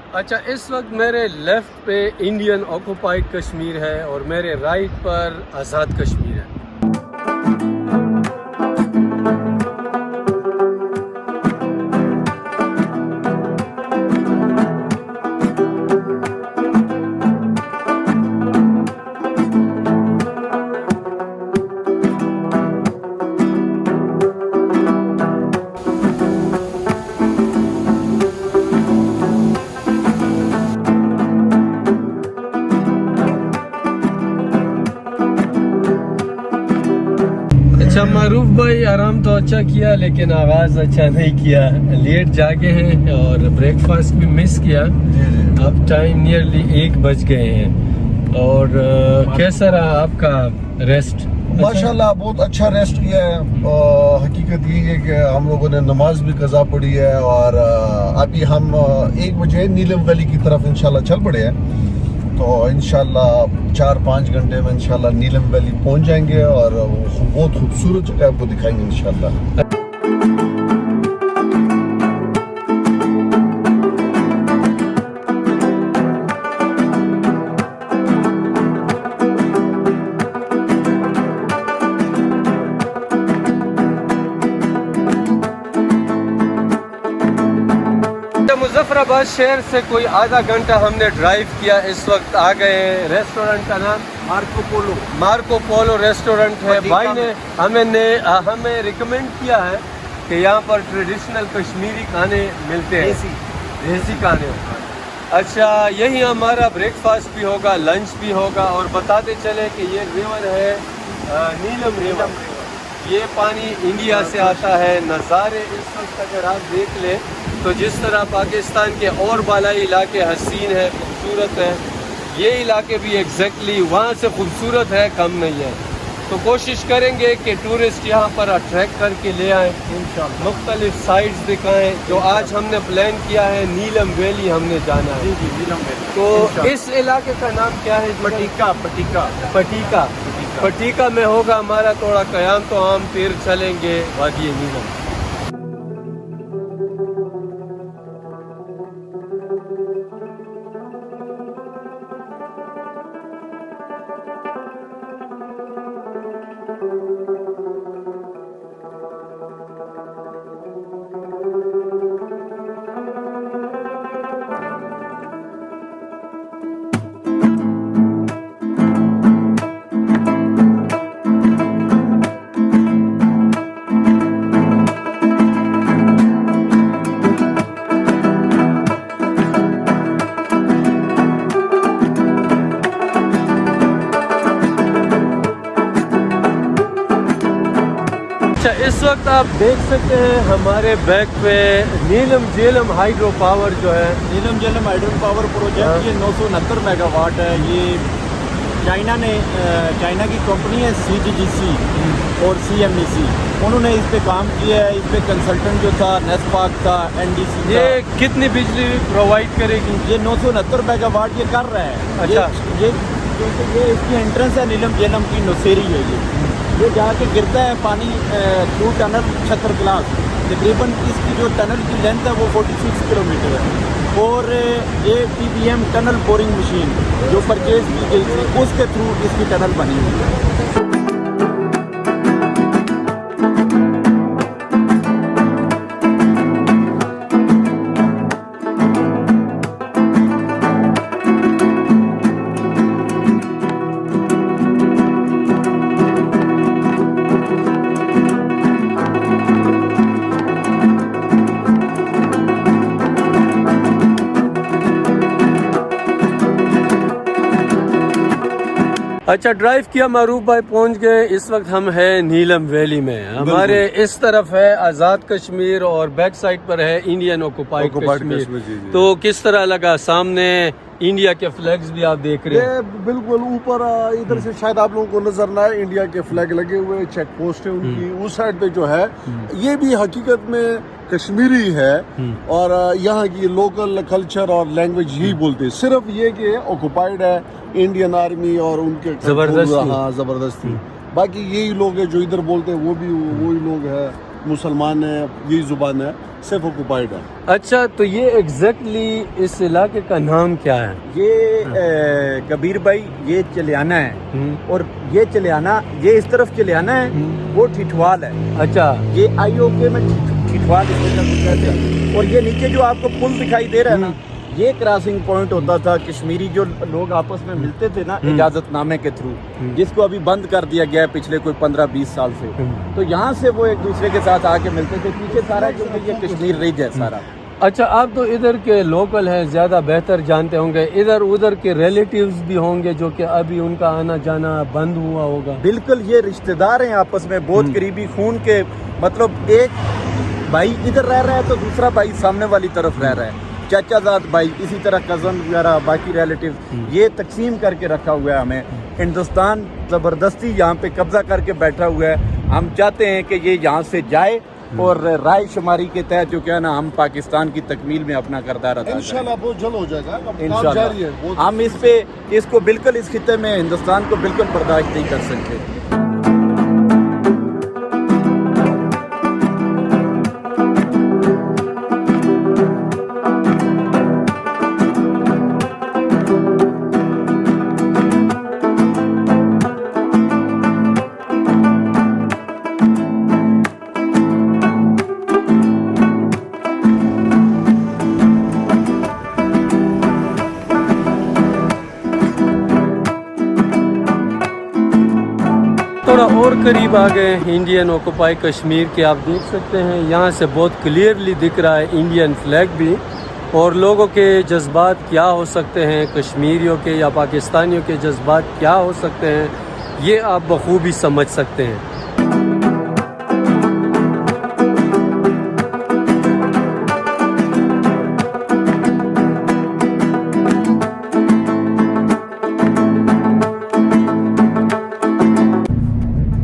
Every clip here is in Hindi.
अच्छा, इस वक्त मेरे लेफ्ट पे इंडियन ऑक्युपाइड कश्मीर है और मेरे राइट पर आज़ाद कश्मीर है। अच्छा मारूफ भाई, आराम तो अच्छा किया लेकिन आगाज़ अच्छा नहीं किया। लेट जागे हैं और ब्रेकफास्ट भी मिस किया। अब टाइम नियरली 1 बज गए हैं। और कैसा रहा आपका रेस्ट? माशाल्लाह बहुत अच्छा रेस्ट किया है। हकीकत ये है कि हम लोगों ने नमाज भी कज़ा पढ़ी है और अभी हम 1 बजे नीलम वैली की तरफ इंशाल्लाह चल पड़े हैं। तो इंशाल्लाह 4-5 घंटे में इंशाल्लाह नीलम वैली पहुंच जाएंगे और बहुत खूबसूरत जगह आपको दिखाएंगे इंशाल्लाह। मुजफ्फराबाद शहर से कोई आधा घंटा हमने ड्राइव किया। इस वक्त आ गए हैं। रेस्टोरेंट का नाम मार्को पोलो रेस्टोरेंट है। भाई ने हमें रिकमेंड किया है कि यहाँ पर ट्रेडिशनल कश्मीरी खाने मिलते हैं, देसी खाने। अच्छा, यही हमारा ब्रेकफास्ट भी होगा, लंच भी होगा। और बताते चले कि ये रिवर है नीलम रिवर। ये पानी इंडिया से आता है। नज़ारे इस वक्त अगर आप देख लें तो जिस तरह पाकिस्तान के और बालाई इलाके हसीन है, खूबसूरत है, ये इलाके भी एग्जैक्टली वहाँ से खूबसूरत है, कम नहीं है। तो कोशिश करेंगे कि टूरिस्ट यहाँ पर अट्रैक्ट करके ले आएँ, मुख्तलिफ साइट्स दिखाएँ। तो आज हमने प्लान किया है नीलम वैली हमने जाना है। जी नीलम वैली। तो इस इलाके का नाम क्या है? पटीका में होगा हमारा थोड़ा क़याम। तो हम फिर चलेंगे वादी नीलम। अच्छा, इस वक्त आप देख सकते हैं हमारे बैक पे नीलम झेलम हाइड्रो पावर जो है, नीलम झेलम हाइड्रो पावर प्रोजेक्ट, ये 969 मेगावाट है। ये चाइना की कंपनी है CGGC और CMEC, उन्होंने इस पे काम किया है। इस पे कंसल्टेंट जो था नेस्पाक था, NDC। ये कितनी बिजली प्रोवाइड करेगी? ये 969 मेगावाट ये कर रहा है। अच्छा, ये इसकी एंट्रेंस है नीलम झेलम की, नौसेरी है। ये जाके गिरता है पानी थ्रू टनल छतर क्लास। तकरीबन इसकी जो टनल की लेंथ है वो 46 किलोमीटर है। और ये PBM टनल बोरिंग मशीन जो परचेज की गई थी उसके थ्रू इसकी टनल बनी हुई है। अच्छा, ड्राइव किया मारूफ भाई, पहुंच गए। इस वक्त हम हैं नीलम वैली में। हमारे इस तरफ है आज़ाद कश्मीर और बैक साइड पर है इंडियन ऑक्युपाइड कश्मीर। तो किस तरह लगा? सामने इंडिया के फ्लैग्स भी आप देख रहे हैं। बिल्कुल ऊपर इधर से शायद आप लोगों को नजर ना आए, इंडिया के फ्लैग लगे हुए, चेक पोस्ट है उनकी। उस साइड पे जो है ये भी हकीकत में कश्मीरी है और यहाँ की लोकल कल्चर और लैंग्वेज ही बोलते हैं। सिर्फ ये कि ऑक्युपाइड है इंडियन आर्मी और उनके जबरदस्ती। हाँ, जबरदस्ती। बाकी यही लोग है जो इधर बोलते हैं, वो भी वही लोग है। मुसलमान है, यही जुबान है, सिर्फ ऑक्युपाइड है। अच्छा, तो ये एग्जैक्टली इस इलाके का नाम क्या है? ये कबीर भाई, ये चलियाना है, और ये चलियाना, ये इस तरफ चलियाना है, वो ठिठवाल है। अच्छा, ये IOK में ठिठवाल इस जगह को कहते हैं। और ये नीचे जो आपको पुल दिखाई दे रहा है ना, ये क्रॉसिंग पॉइंट होता था। कश्मीरी जो लोग आपस में मिलते थे ना इजाजतनामे के थ्रू, जिसको अभी बंद कर दिया गया है पिछले कोई 15-20 साल से, तो यहाँ से वो एक दूसरे के साथ आके मिलते थे। पीछे सारा क्योंकि ये कश्मीर रिज है सारा। अच्छा, आप तो इधर के लोकल हैं, ज़्यादा बेहतर जानते होंगे। इधर उधर के रिलेटिव्स भी होंगे जो कि अभी उनका आना जाना बंद हुआ होगा। बिल्कुल, ये रिश्तेदार हैं आपस में, बहुत करीबी खून के। मतलब एक भाई इधर रह रहा है तो दूसरा भाई सामने वाली तरफ रह रहा है, चाचाजाद भाई, इसी तरह कज़न वगैरह बाकी रिलेटिव, ये तकसीम करके रखा हुआ है हमें। हिंदुस्तान ज़बरदस्ती यहाँ पे कब्जा करके बैठा हुआ है। हम चाहते हैं कि ये यहाँ से जाए और राय शुमारी के तहत जो क्या है ना, हम पाकिस्तान की तकमील में अपना किरदार अदा करें। इंशाल्लाह बहुत जल्द हो जाएगा, अब काम इंशाल्लाह जारी है। बहुत हम इसको बिल्कुल, इस खिते में हिंदुस्तान को बिल्कुल बर्दाश्त नहीं कर सकते। थोड़ा और करीब आ गए इंडियन ऑक्युपाई कश्मीर के। आप देख सकते हैं यहाँ से बहुत क्लियरली दिख रहा है इंडियन फ्लैग भी, और लोगों के जज्बात क्या हो सकते हैं, कश्मीरियों के या पाकिस्तानियों के जज्बात क्या हो सकते हैं, ये आप बखूबी समझ सकते हैं।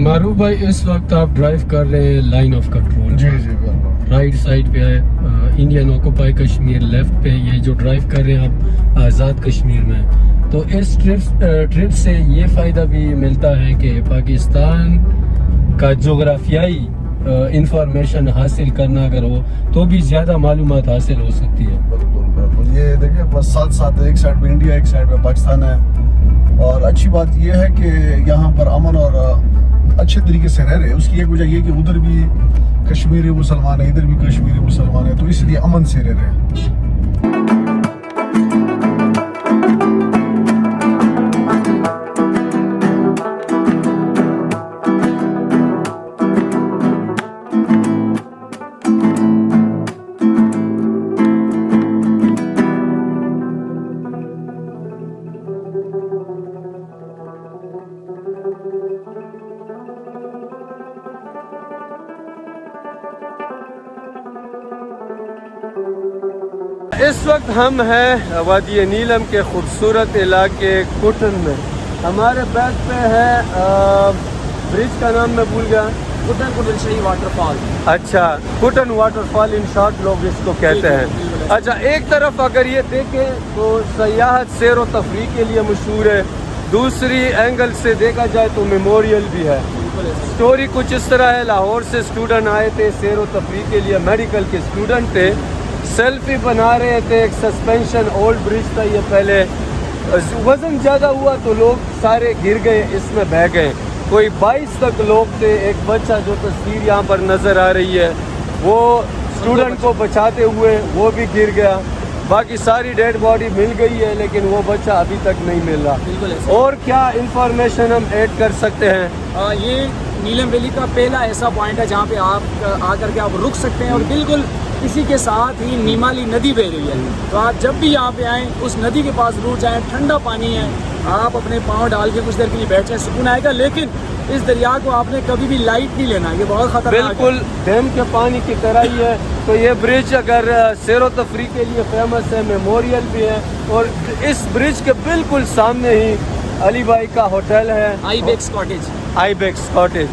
मारूफ भाई, इस वक्त आप ड्राइव कर रहे हैं लाइन ऑफ कंट्रोल। जी जी बिल्कुल। राइट साइड पे है इंडियन ऑक्युपाई कश्मीर, लेफ्ट पे ये जो ड्राइव कर रहे हैं आप आज़ाद कश्मीर में। तो इस ट्रिप से ये फ़ायदा भी मिलता है कि पाकिस्तान का जोग्राफियाई इंफॉर्मेशन हासिल करना अगर हो तो भी ज़्यादा मालूमात हासिल हो सकती है। बिल्कुल बिल्कुल। ये देखिए बस साथ साथ एक साइड पे इंडिया, एक साइड पे पाकिस्तान है। और अच्छी बात यह है कि यहाँ पर अमन और अच्छे तरीके से रह रहे हैं। उसकी एक वजह ये कि उधर भी कश्मीरी मुसलमान है, इधर भी कश्मीरी मुसलमान है, तो इसलिए अमन से रह रहे हैं। इस वक्त हम हैं वादी नीलम के खूबसूरत इलाके कुटन में। हमारे बैक पे है ब्रिज का नाम मैं भूल गया, कुटन वाटरफॉल। अच्छा, कुटन वाटरफॉल इन शॉर्ट लोग इसको कहते हैं। अच्छा, एक तरफ अगर ये देखें तो सयाहत सैर व तफरी के लिए मशहूर है, दूसरी एंगल से देखा जाए तो मेमोरियल भी है। स्टोरी कुछ इस तरह है, लाहौर से स्टूडेंट आए थे सैर व तफरी के लिए, मेडिकल के स्टूडेंट थे, सेल्फी बना रहे थे। एक सस्पेंशन ओल्ड ब्रिज था ये, पहले वज़न ज़्यादा हुआ तो लोग सारे गिर गए, इसमें बह गए। कोई 22 तक लोग थे। एक बच्चा जो तस्वीर यहाँ पर नज़र आ रही है वो स्टूडेंट को बचाते हुए वो भी गिर गया। बाकी सारी डेड बॉडी मिल गई है लेकिन वो बच्चा अभी तक नहीं मिल रहा। और क्या इंफॉर्मेशन हम ऐड कर सकते हैं? ये नीलम वैली का पहला ऐसा पॉइंट है जहाँ पे आप आकर के आप रुक सकते हैं, और बिल्कुल इसी के साथ ही नीमाली नदी बह रही है। तो आप जब भी यहाँ पे आएँ उस नदी के पास जरूर जाएँ, ठंडा पानी है, आप अपने पाँव डाल के कुछ देर के लिए बैठ जाए, सुकून आएगा। लेकिन इस दरिया को आपने कभी भी लाइट नहीं लेना, ये बहुत खतरनाक है। बिल्कुल डैम के पानी की तरह ही है। तो ये ब्रिज अगर सैर व तफरी के लिए फेमस है, मेमोरियल भी है, और इस ब्रिज के बिल्कुल सामने ही अली भाई का होटल है, आईबेक्स कॉटेज। Ibex cottage.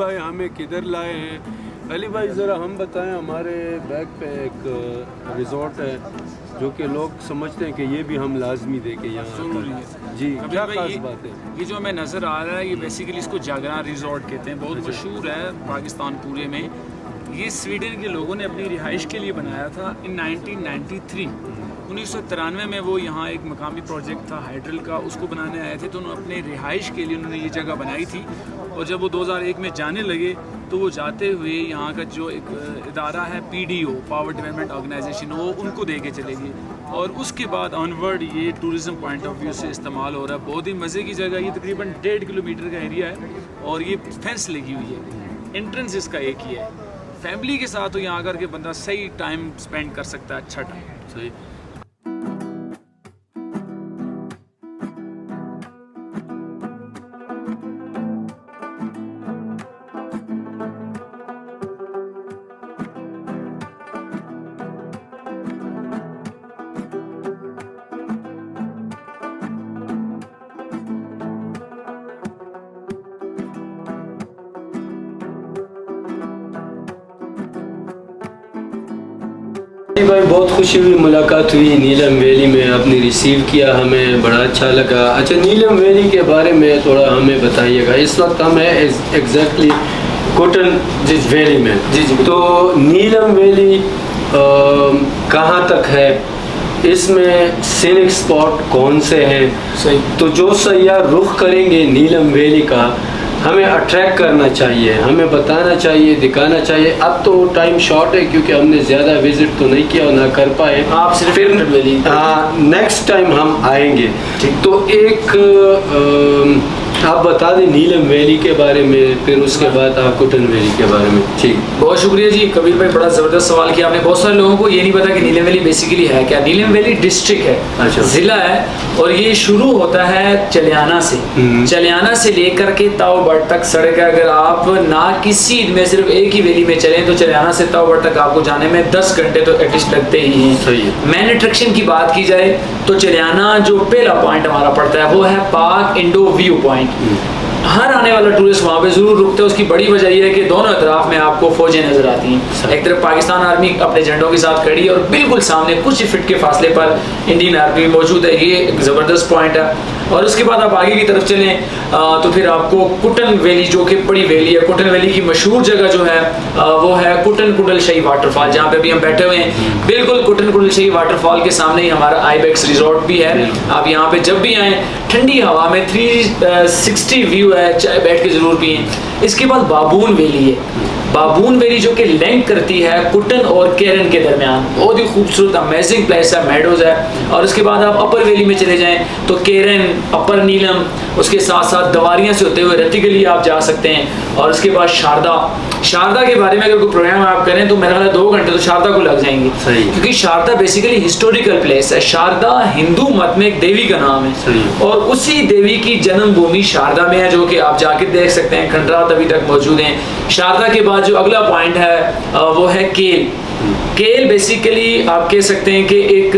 भाई हमें किधर लाए हैं। अली भाई ज़रा हम बताएं, हमारे बैग पे एक रिजॉर्ट है जो कि लोग समझते हैं कि ये भी हम लाजमी दे के यहाँ ज़रूरी है जी, क्या भाई। खास बात है? ये जो हमें नज़र आ रहा है ये बेसिकली इसको जागरण रिजॉर्ट कहते हैं, बहुत मशहूर है पाकिस्तान पूरे में। ये स्वीडन के लोगों ने अपनी रिहाइश के लिए बनाया था इन 1993। 1993 में वो यहाँ एक मकामी प्रोजेक्ट था हाइड्रल का, उसको बनाने आए थे, तो उन्होंने अपने रिहाइश के लिए उन्होंने ये जगह बनाई थी। और जब वो 2001 में जाने लगे तो वो जाते हुए यहाँ का जो एक इदारा है PDO, पावर डेवलपमेंट ऑर्गेनाइजेशन, वो उनको दे के चले गए। और उसके बाद ऑनवर्ड ये टूरिज़म पॉइंट ऑफ व्यू से इस्तेमाल हो रहा है। बहुत ही मज़े की जगह, ये तकरीबन 1.5 किलोमीटर का एरिया है और ये फेंस लगी हुई है। एंट्रेंस इसका एक ही है। फैमिली के साथ तो यहाँ आकर के बंदा सही टाइम स्पेंड कर सकता है, अच्छा टाइम। सही। भाई बहुत खुशी हुई, मुलाकात हुई नीलम वैली में, आपने रिसीव किया, हमें बड़ा अच्छा लगा। अच्छा, नीलम वैली के बारे में थोड़ा हमें बताइएगा। इस वक्त हम हैं एग्जैक्टली कुटन जिस वैली में। जी जी। तो नीलम वैली कहाँ तक है, इसमें सीनिक स्पॉट कौन से हैं? सही। तो जो सयाह रुख करेंगे नीलम वैली का, हमें अट्रैक्ट करना चाहिए, हमें बताना चाहिए, दिखाना चाहिए। अब तो टाइम शॉर्ट है क्योंकि हमने ज़्यादा विजिट तो नहीं किया और ना कर पाए। आप सिर्फ फिर वैली। हाँ, नेक्स्ट टाइम हम आएंगे। तो एक आप बता दें नीलम वैली के बारे में, फिर उसके बाद आप कुटन वैली के बारे में। ठीक, बहुत शुक्रिया जी कबीर भाई, बड़ा ज़बरदस्त सवाल किया आपने। बहुत सारे लोगों को ये नहीं पता कि नीलम वैली बेसिकली है क्या। नीलम वैली डिस्ट्रिक्ट है, अच्छा। ज़िला है, और ये शुरू होता है चलियाना से। चलियाना से लेकर के ताओबड़ तक सड़क है। अगर आप ना किसी में सिर्फ एक ही वैली में चलें तो चलियाना से ताओबड़ तक आपको जाने में 10 घंटे तो एटलीस्ट लगते ही हैं। सही है। मेन अट्रैक्शन की बात की जाए तो चलियाना जो पहला पॉइंट हमारा पड़ता है वो है पाक इंडो व्यू पॉइंट। हर आने वाला टूरिस्ट वहाँ पे ज़रूर रुकते हैं। उसकी बड़ी वजह यह है कि दोनों तरफ में आपको फौजें नज़र आती हैं। एक तरफ पाकिस्तान आर्मी अपने झंडों के साथ खड़ी है और बिल्कुल सामने कुछ ही फीट के फासले पर इंडियन आर्मी मौजूद है। ये एक ज़बरदस्त पॉइंट है। और उसके बाद आप आगे की तरफ चलें तो फिर आपको कुटन वैली, जो कि बड़ी वैली है, कुटन वैली की मशहूर जगह जो है वो है कुटन कुडल शाही वाटरफॉल, जहाँ पे अभी हम बैठे हुए हैं। बिल्कुल कुटन कुडल शाही वाटरफॉल के सामने ही हमारा आईबेक्स रिजॉर्ट भी है। आप यहाँ पे जब भी आएँ, ठंडी हवा में 360 व्यू है, चाय बैठ के ज़रूर पिएँ। इसके बाद बाबून वैली है। बाबून वैली जो कि लिंक करती है कुटन और केरन के दरमियान, बहुत ही खूबसूरत अमेजिंग प्लेस है, मेडोज है। और उसके बाद आप अपर वैली में चले जाएं तो केरन, अपर नीलम, उसके साथ साथ दवारियाँ से होते हुए रतिगली आप जा सकते हैं। और उसके बाद शारदा। शारदा के बारे में अगर कोई प्रोग्राम आप करें तो मेरा ख्याल है 2 घंटे तो शारदा को लग जाएंगे। सही। क्योंकि शारदा बेसिकली हिस्टोरिकल प्लेस है। शारदा हिंदू मत में एक देवी का नाम है। सही। और उसी देवी की जन्मभूमि शारदा में है, जो कि आप जाके देख सकते हैं। खंडरात अभी तक मौजूद हैं। शारदा के बाद जो अगला पॉइंट है वो है केल। केल बेसिकली आप कह सकते हैं कि एक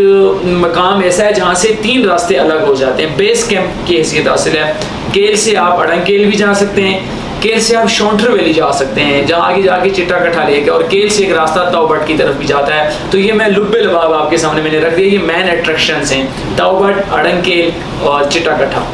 मकाम ऐसा है जहाँ से 3 रास्ते अलग हो जाते हैं। बेस कैंप की हैसियत हासिल है। केल से आप अड़ंकेल भी जा सकते हैं। केल से आप शौंटर वैली जा सकते हैं, जहाँ आगे जाके चिट्टा कट्ठा लेके, और केल से एक रास्ता ताओबड़ की तरफ भी जाता है। तो ये मैं लुब्बे लबाब आपके सामने मैंने रख दिया। ये मेन अट्रैक्शंस हैं, ताओबड़, अड़ंकेल और चिट्टा कट्ठा।